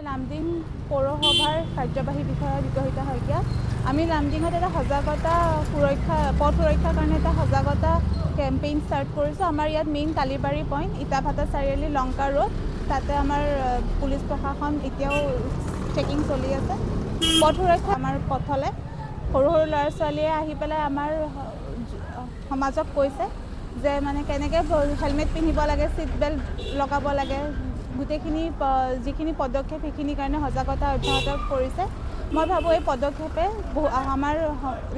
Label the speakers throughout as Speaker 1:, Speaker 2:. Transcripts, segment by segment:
Speaker 1: লামডিং পৌৰসভাৰ কাৰ্যবাহী বিষয়া বিকশিতা শইকীয়া। আমি লামডিঙত এটা সজাগতা পথ সুৰক্ষাৰ কাৰণে এটা সজাগতা কেম্পেইন ষ্টাৰ্ট কৰিছোঁ। আমাৰ ইয়াত মেইন কালিবাৰী পইণ্ট, ইটাভাটা চাৰিআলি, লংকা ৰোড, তাতে আমাৰ পুলিচ প্ৰশাসন এতিয়াও চেকিং চলি আছে। পথ সুৰক্ষা আমাৰ পথলৈ সৰু সৰু ল'ৰা ছোৱালীয়ে আহি পেলাই আমাৰ সমাজক কৈছে যে মানে কেনেকৈ হেলমেট পিন্ধিব লাগে, ছিট বেল্ট লগাব লাগে, গোটেইখিনি যিখিনি পদক্ষেপ সেইখিনিৰ কাৰণে সজাগতা অব্যাহত কৰিছে। মই ভাবোঁ এই পদক্ষেপে আমাৰ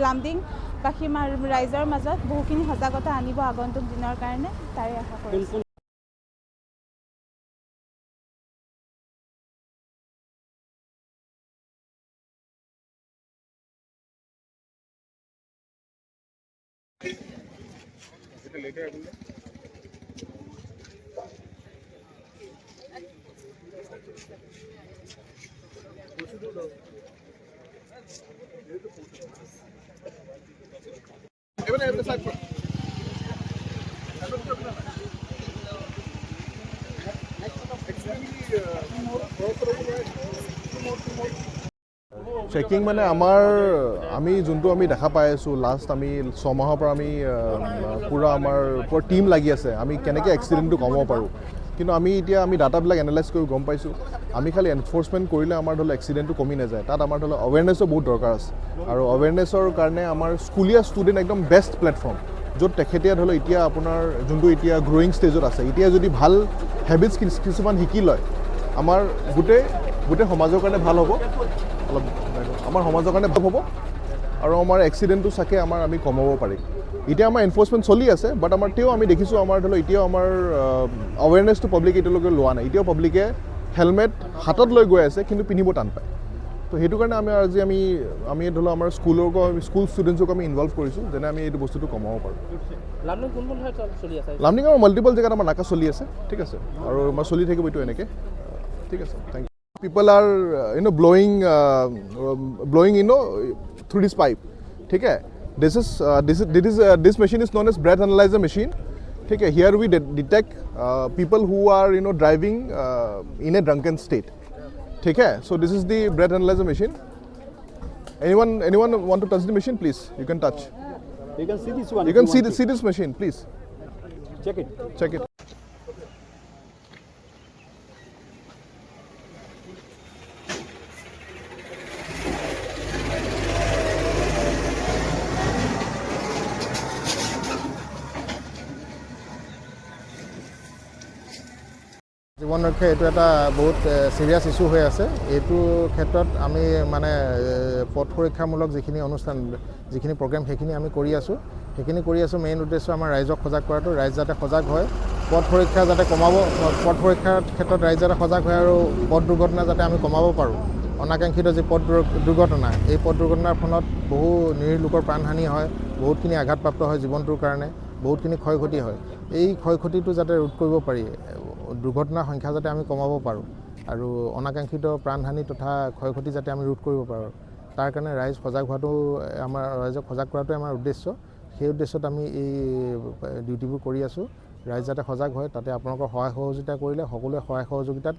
Speaker 1: লামডিংবাসী ৰাইজৰ মাজত বহুখিনি সজাগতা আনিব আগন্তুক দিনৰ কাৰণে, তাৰে আশা কৰিছোঁ।
Speaker 2: চেকিং মানে আমি যোনটো দেখা পাই আছোঁ, লাষ্ট আমি 6 মাহৰ পৰা আমি পূৰা আমাৰ টীম লাগি আছে আমি কেনেকৈ এক্সিডেণ্টটো কমাব পাৰোঁ। কিন্তু আমি ডাটাবিলাক এনালাইজ কৰি গম পাইছোঁ আমি খালি এনফৰ্চমেণ্ট কৰিলে আমাৰ এক্সিডেণ্টটো কমি নাযায়। তাত আমাৰ এৱেৰনেছো বহুত দৰকাৰ আছে, আৰু এৱেৰনেছৰ কাৰণে আমাৰ স্কুলীয়া ষ্টুডেণ্ট একদম বেষ্ট প্লেটফৰ্ম, য'ত তেখেতে এতিয়া আপোনাৰ যোনটো এতিয়া গ্ৰ'য়িং ষ্টেজত আছে, এতিয়া যদি ভাল হেবিটছ কিছুমান শিকি লয়, আমাৰ গোটেই সমাজৰ কাৰণে ভাল হ'ব, অলপ আমাৰ সমাজৰ কাৰণে ভাল হ'ব, আৰু আমাৰ এক্সিডেণ্টটো চাগে আমি কমাব পাৰিম। এতিয়া আমাৰ এনফৰ্চমেণ্ট চলি আছে, বাট তেও আমি দেখিছোঁ এতিয়াও আমাৰ এৱেৰনেছটো পাব্লিকে এতিয়ালৈকে লোৱা নাই। এতিয়াও পাব্লিকে হেলমেট হাতত লৈ গৈ আছে, কিন্তু পিন্ধিব টান পায়। তো সেইটো কাৰণে আমি আমাৰ স্কুল ষ্টুডেণ্টছক আমি ইনভলভ কৰিছোঁ, যেনে আমি এইটো বস্তুটো কমাব পাৰোঁ। লামডিং আমাৰ মাল্টিপল জেগাত আমাৰ নাকা চলি আছে, ঠিক আছে, আৰু আমাৰ চলি থাকিব এইটো এনেকৈ, ঠিক আছে, thank you. People are blowing through this pipe. ठीक है, this machine is known as breath analyzer machine. ठीक है, here we detect people who are driving in a drunken state. ठीक है, so this is the breath analyzer machine. Anyone want to touch the machine, please? You can touch.
Speaker 3: You can see this one.
Speaker 2: You can see this machine, please. Check it.
Speaker 4: জীৱন ৰক্ষা এইটো এটা বহুত serious issue হৈ আছে। এইটো ক্ষেত্ৰত আমি পথ সুৰক্ষামূলক যিখিনি অনুষ্ঠান, যিখিনি প্ৰগ্ৰেম, সেইখিনি আমি কৰি আছোঁ। মেইন উদ্দেশ্য আমাৰ ৰাইজক সজাগ কৰাটো, ৰাইজ যাতে সজাগ হয়, পথ সুৰক্ষা যাতে পথ সুৰক্ষাৰ ক্ষেত্ৰত ৰাইজ যাতে সজাগ হয়, আৰু পথ দুৰ্ঘটনা যাতে আমি কমাব পাৰোঁ। অনাকাংক্ষিত যি পথ দুৰ্ঘটনা, এই পথ দুৰ্ঘটনাৰ ফলত বহু নিৰীহ লোকৰ প্ৰাণহানি হয়, বহুতখিনি আঘাতপ্ৰাপ্ত হয়, জীৱনটোৰ কাৰণে বহুতখিনি ক্ষয় ক্ষতি হয়। এই ক্ষয় ক্ষতিটো যাতে ৰোধ কৰিব পাৰি, দুৰ্ঘটনাৰ সংখ্যা যাতে আমি কমাব পাৰোঁ, আৰু অনাকাংক্ষিত প্ৰাণহানি তথা ক্ষয় ক্ষতি যাতে আমি ৰোধ কৰিব পাৰোঁ, তাৰ কাৰণে ৰাইজক সজাগ কৰাটোৱে আমাৰ উদ্দেশ্য। সেই উদ্দেশ্যত আমি এই ডিউটিবোৰ কৰি আছোঁ। ৰাইজ যাতে সজাগ হয়, তাতে আপোনালোকৰ সহায় সহযোগিতা কৰিলে, সকলোৱে সহায় সহযোগিতাত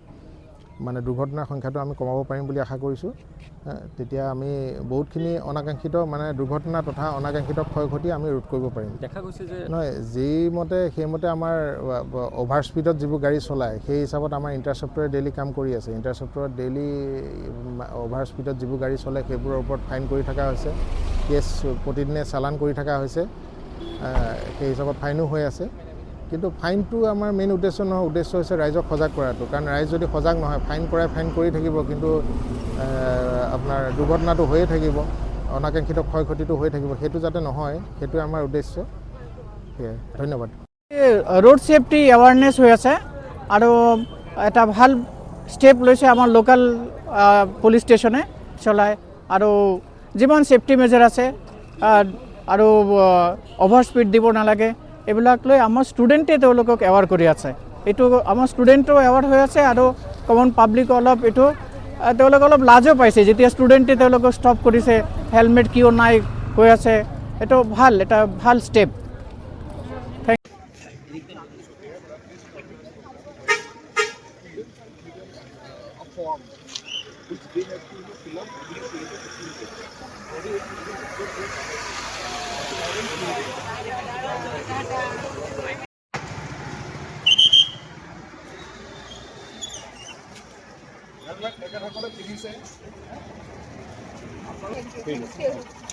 Speaker 4: দুৰ্ঘটনাৰ সংখ্যাটো আমি কমাব পাৰিম বুলি আশা কৰিছোঁ। তেতিয়া আমি বহুতখিনি অনাকাংক্ষিত দুৰ্ঘটনা তথা অনাকাংক্ষিত ক্ষয় ক্ষতি আমি ৰোধ কৰিব পাৰিম।
Speaker 3: দেখা গৈছে যে
Speaker 4: সেইমতে আমাৰ অভাৰ স্পীডত যিবোৰ গাড়ী চলায়, সেই হিচাপত আমাৰ ইণ্টাৰচেপ্টৰে ডেইলি কাম কৰি আছে। ইণ্টাৰচেপ্টৰত ডেইলি অভাৰ স্পীডত যিবোৰ গাড়ী চলে, সেইবোৰৰ ওপৰত ফাইন কৰি থকা হৈছে, কেছ প্ৰতিদিনে চালান কৰি থকা হৈছে, সেই হিচাপত ফাইনো হৈ আছে। কিন্তু ফাইনটো আমাৰ মেইন উদ্দেশ্য নহয়, উদ্দেশ্য হৈছে ৰাইজক সজাগ কৰাটো। কাৰণ ৰাইজ যদি সজাগ নহয়, ফাইন কৰি থাকিব, কিন্তু আপোনাৰ দুৰ্ঘটনাটো হৈয়ে থাকিব, অনাকাংক্ষিত ক্ষয় ক্ষতিটো হৈ থাকিব। সেইটো যাতে নহয়, সেইটোৱে আমাৰ উদ্দেশ্য। সেয়াই, ধন্যবাদ।
Speaker 5: ৰোড ছেফটি এৱাৰনেছ হৈ আছে, আৰু এটা ভাল ষ্টেপ লৈছে আমাৰ লোকেল পুলিচ ষ্টেচনে চলায়, আৰু যিমান ছেফটি মেজাৰ আছে, আৰু অভাৰ স্পীড দিব নালাগে, এইবিলাক লৈ আমাৰ ষ্টুডেণ্টে তেওঁলোকক এৱাৰ কৰি আছে। এইটো আমাৰ ষ্টুডেণ্টো এৱাৰ হৈ আছে, আৰু কমন পাব্লিকো তেওঁলোকে অলপ লাজো পাইছে, যেতিয়া ষ্টুডেণ্টে তেওঁলোকক ষ্টপ কৰিছে, হেলমেট কিয় নাই কৈ আছে। এটা ভাল step.
Speaker 6: form which they have to fill up within 20 days.